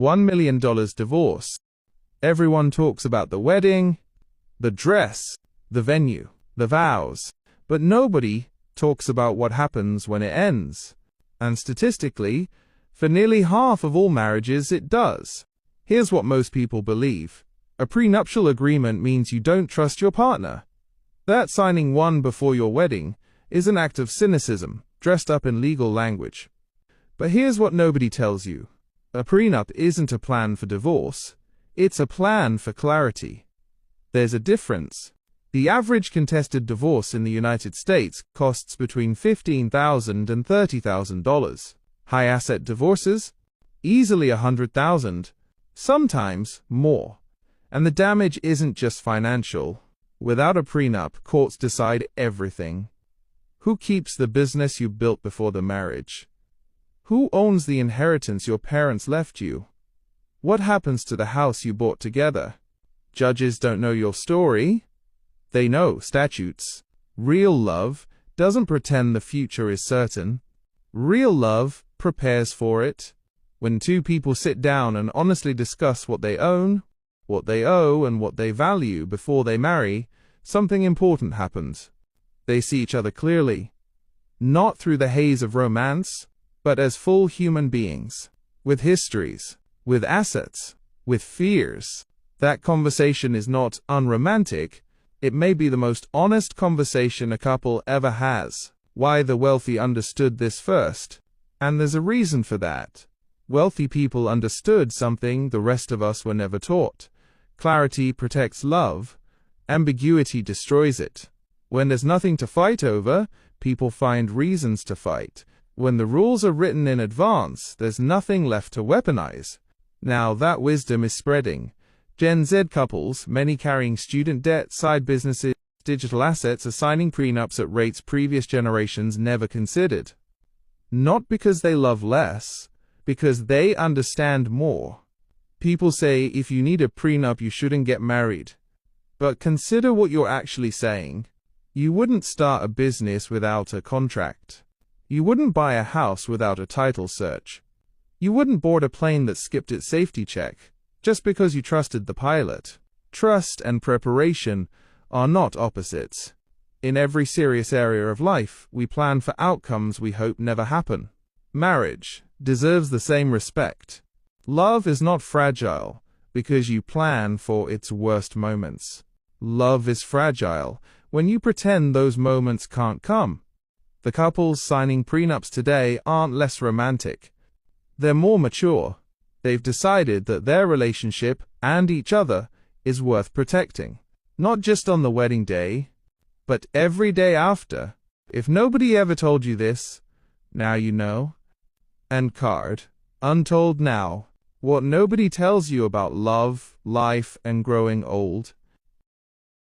$1 million divorce. Everyone talks about the wedding, the dress, the venue, the vows, but nobody talks about what happens when it ends. And statistically, for nearly half of all marriages, it does. Here's what most people believe. A prenuptial agreement means you don't trust your partner. That signing one before your wedding is an act of cynicism, dressed up in legal language. But here's what nobody tells you. A prenup isn't a plan for divorce. It's a plan for clarity. There's a difference. The average contested divorce in the United States costs between $15,000 and $30,000. High-asset divorces? Easily $100,000, sometimes more. And the damage isn't just financial. Without a prenup, courts decide everything. Who keeps the business you built before the marriage? Who owns the inheritance your parents left you? What happens to the house you bought together? Judges don't know your story. They know statutes. Real love doesn't pretend the future is certain. Real love prepares for it. When two people sit down and honestly discuss what they own, what they owe, and what they value before they marry, something important happens. They see each other clearly. Not through the haze of romance, but as full human beings. With histories, with assets, with fears. That conversation is not unromantic. It may be the most honest conversation a couple ever has. Why the wealthy understood this first. And there's a reason for that. Wealthy people understood something the rest of us were never taught. Clarity protects love. Ambiguity destroys it. When there's nothing to fight over, people find reasons to fight. When the rules are written in advance, there's nothing left to weaponize. Now that wisdom is spreading. Gen Z couples, many carrying student debt, side businesses, digital assets, are signing prenups at rates previous generations never considered. Not because they love less, because they understand more. People say if you need a prenup you shouldn't get married. But consider what you're actually saying. You wouldn't start a business without a contract. You wouldn't buy a house without a title search. You wouldn't board a plane that skipped its safety check just because you trusted the pilot. Trust and preparation are not opposites. In every serious area of life, we plan for outcomes we hope never happen. Marriage deserves the same respect. Love is not fragile because you plan for its worst moments. Love is fragile when you pretend those moments can't come. The couples signing prenups today aren't less romantic. They're more mature. They've decided that their relationship and each other is worth protecting. Not just on the wedding day, but every day after. If nobody ever told you this, now you know. End card. Untold Now. What nobody tells you about love, life, and growing old.